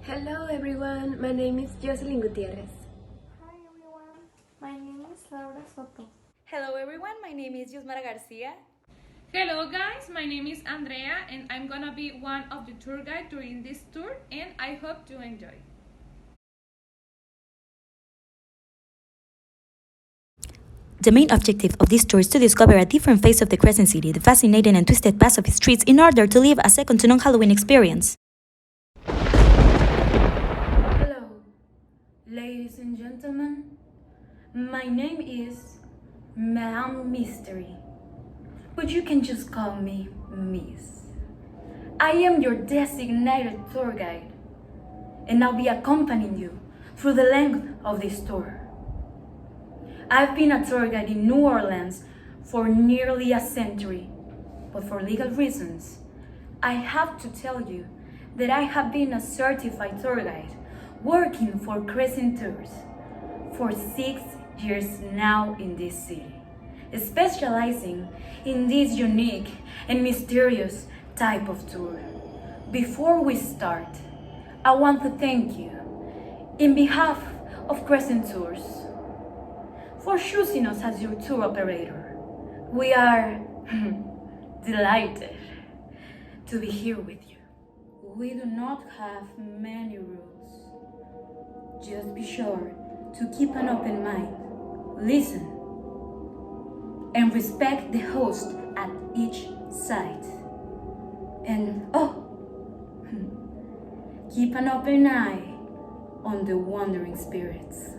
Hello everyone, my name is Jocelyn Gutierrez. Hi everyone, my name is Laura Soto. Hello everyone, my name is Yusmara Garcia. Hello guys, my name is Andrea and I'm gonna be one of the tour guide during this tour and I hope to enjoy. The main objective of this tour is to discover a different face of the Crescent City, the fascinating and twisted past of its streets, in order to live a second to non-Halloween experience. Hello, ladies and gentlemen. My name is Madame Mystery, but you can just call me Miss. I am your designated tour guide, and I'll be accompanying you through the length of this tour. I've been a tour guide in New Orleans for nearly a century, but for legal reasons, I have to tell you that I have been a certified tour guide working for Crescent Tours for 6 years now in this city, specializing in this unique and mysterious type of tour. Before we start, I want to thank you in behalf of Crescent Tours for choosing us as your tour operator. We are delighted to be here with you. We do not have many rules. Just be sure to keep an open mind, listen, and respect the host at each site. And keep an open eye on the wandering spirits.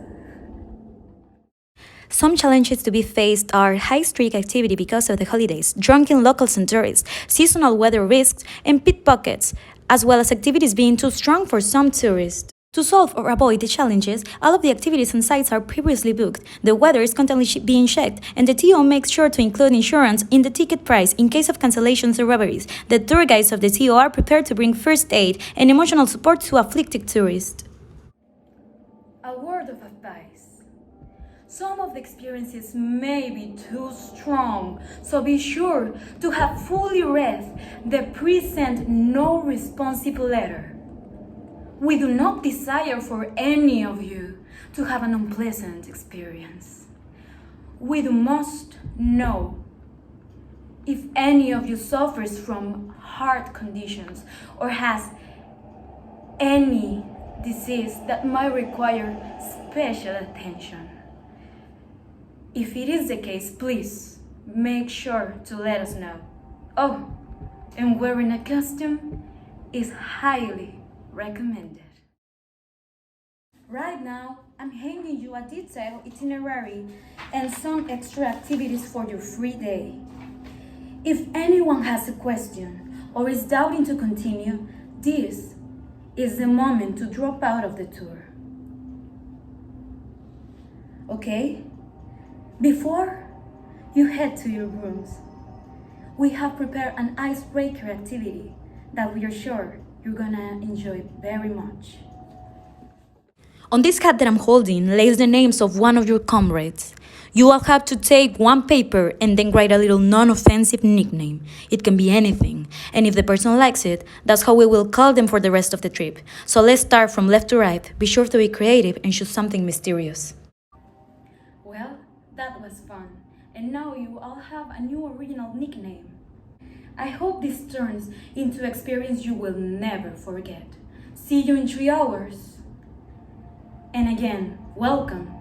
Some challenges to be faced are high street activity because of the holidays, drunken locals and tourists, seasonal weather risks, and pickpockets, as well as activities being too strong for some tourists. To solve or avoid the challenges, all of the activities and sites are previously booked, the weather is constantly being checked, and the TO makes sure to include insurance in the ticket price in case of cancellations or robberies. The tour guides of the TO are prepared to bring first aid and emotional support to afflicted tourists. A word of advice. Some of the experiences may be too strong, so be sure to have fully read the present no responsive letter. We do not desire for any of you to have an unpleasant experience. We must know if any of you suffers from heart conditions or has any disease that might require special attention. If it is the case, please make sure to let us know. Oh, and wearing a costume is highly recommended. Right now, I'm handing you a detailed itinerary and some extra activities for your free day. If anyone has a question or is doubting to continue, this is the moment to drop out of the tour. Okay? Before you head to your rooms, we have prepared an icebreaker activity that we are sure you're gonna enjoy very much. On this hat that I'm holding lays the names of one of your comrades. You will have to take one paper and then write a little non-offensive nickname. It can be anything, and if the person likes it, that's how we will call them for the rest of the trip. So let's start from left to right. Be sure to be creative and choose something mysterious. Well, that was fun, and now you all have a new original nickname. I hope this turns into an experience you will never forget. See you in 3 hours. And again, welcome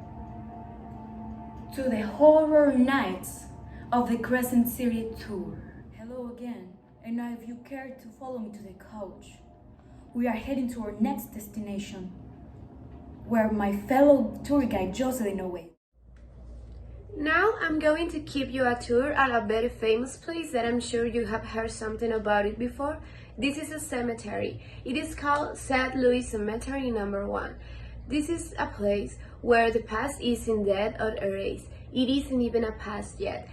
to the Horror Nights of the Crescent City Tour. Hello again, and now if you care to follow me to the couch, we are heading to our next destination, where my fellow tour guide Jocelyn awaits. Now I'm going to give you a tour at a very famous place that I'm sure you have heard something about it before. This is a cemetery. It is called St. Louis Cemetery number 1. This is a place where the past isn't dead or erased. It isn't even a past yet.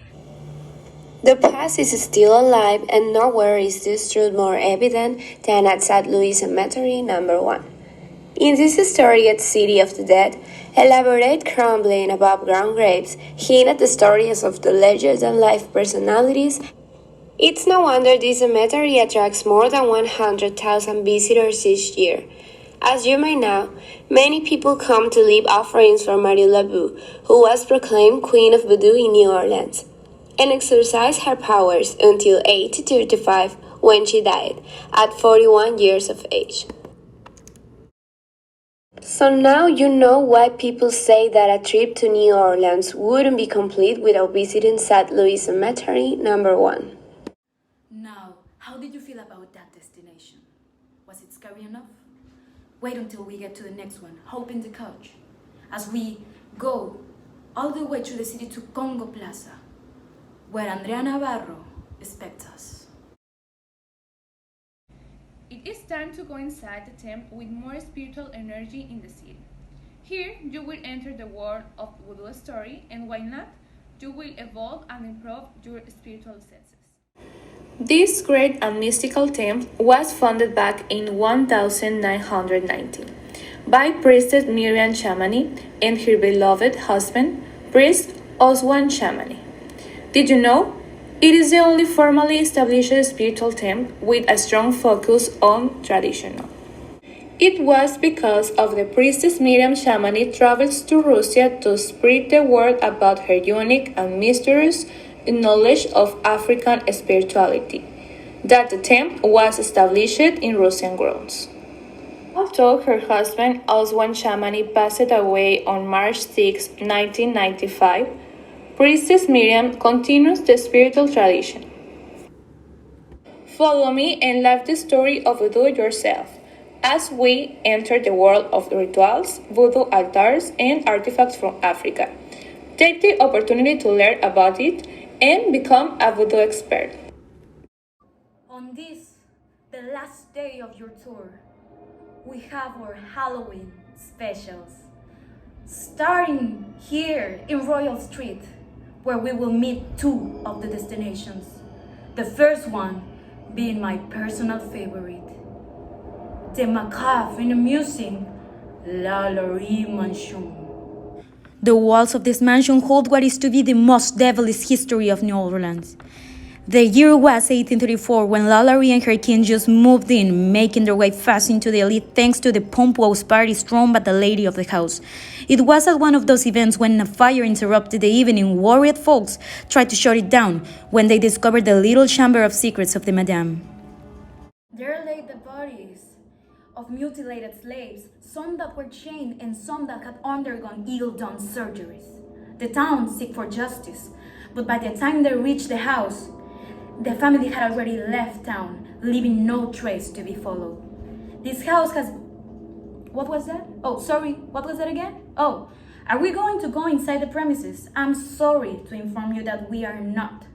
The past is still alive, and nowhere is this truth more evident than at St. Louis Cemetery number 1. In this historic city of the dead, elaborate crumbling above-ground graves hint at the stories of the legends and life personalities. It's no wonder this cemetery attracts more than 100,000 visitors each year. As you may know, many people come to leave offerings for Marie Laveau, who was proclaimed Queen of Voodoo in New Orleans, and exercised her powers until 1835 when she died, at 41 years of age. So now you know why people say that a trip to New Orleans wouldn't be complete without visiting St. Louis Cemetery #1. Now, how did you feel about that destination? Was it scary enough? Wait until we get to the next one, Hope in the Couch, as we go all the way to the city to Congo Plaza, where Andrea Navarro expects us. It is time to go inside the temple with more spiritual energy in the city. Here, you will enter the world of voodoo story, and why not, you will evolve and improve your spiritual senses. This great and mystical temple was founded back in 1990 by Priestess Miriam Chamani and her beloved husband, Priest Oswan Chamani. Did you know? It is the only formally established spiritual temple with a strong focus on traditional. It was because of the Priestess Miriam Chamani travels to Russia to spread the word about her unique and mysterious knowledge of African spirituality, that the temple was established in Russian grounds. Although her husband Oswan Chamani passed away on March 6, 1995, Priestess Miriam continues the spiritual tradition. Follow me and live the story of voodoo yourself as we enter the world of rituals, voodoo altars, and artifacts from Africa. Take the opportunity to learn about it and become a voodoo expert. On this, the last day of your tour, we have our Halloween specials. Starting here in Royal Street, where we will meet two of the destinations. The first one being my personal favorite, the macabre and amusing Lalaurie Mansion. The walls of this mansion hold what is to be the most devilish history of New Orleans. The year was 1834 when Lalaurie and her king just moved in, making their way fast into the elite thanks to the pompous parties thrown by the lady of the house. It was at one of those events when a fire interrupted the evening, worried folks tried to shut it down when they discovered the little chamber of secrets of the madame. There lay the bodies of mutilated slaves, some that were chained and some that had undergone ill-done surgeries. The town seeked for justice, but by the time they reached the house, the family had already left town, leaving no trace to be followed. This house has... What was that? Oh, sorry, what was that again? Oh, are we going to go inside the premises? I'm sorry to inform you that we are not.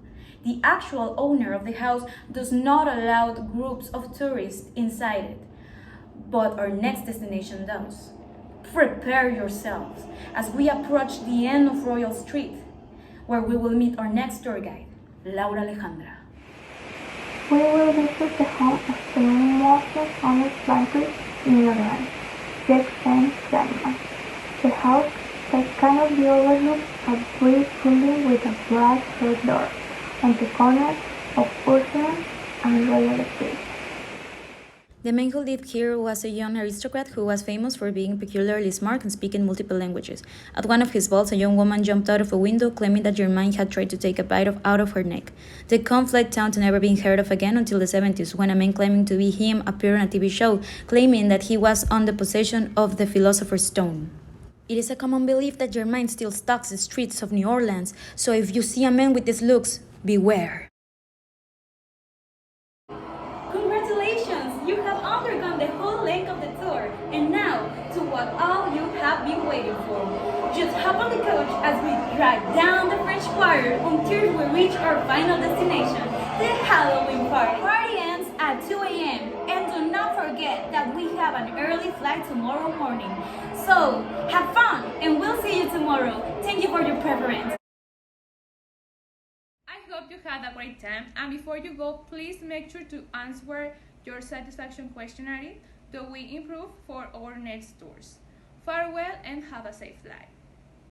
The actual owner of the house does not allow groups of tourists inside it, but our next destination does. Prepare yourselves as we approach the end of Royal Street, where we will meet our next tour guide, Laura Alejandra. We will visit the home of the most honest banker in New Orleans, Jack St. Simon. The house that cannot be overlooked, a brick building with a black red door on the corner of Ursula and Royal Street. The man who lived here was a young aristocrat who was famous for being peculiarly smart and speaking multiple languages. At one of his balls, a young woman jumped out of a window, claiming that Germaine had tried to take a bite out of her neck. The Count fled town to never being heard of again until the 70s, when a man claiming to be him appeared on a TV show, claiming that he was on the possession of the Philosopher's Stone. It is a common belief that Germaine still stalks the streets of New Orleans, so if you see a man with these looks, beware. Congratulations! You have undergone the whole length of the tour, and now to what all you have been waiting for. Just hop on the coach as we drive down the French Quarter until we reach our final destination, the Halloween party. Party ends at 2 a.m. and do not forget that we have an early flight tomorrow morning. So have fun, and we'll see you tomorrow. Thank you for your preference. I hope you had a great time, and before you go, please make sure to answer your satisfaction questionnaire so we improve for our next tours. Farewell and have a safe flight.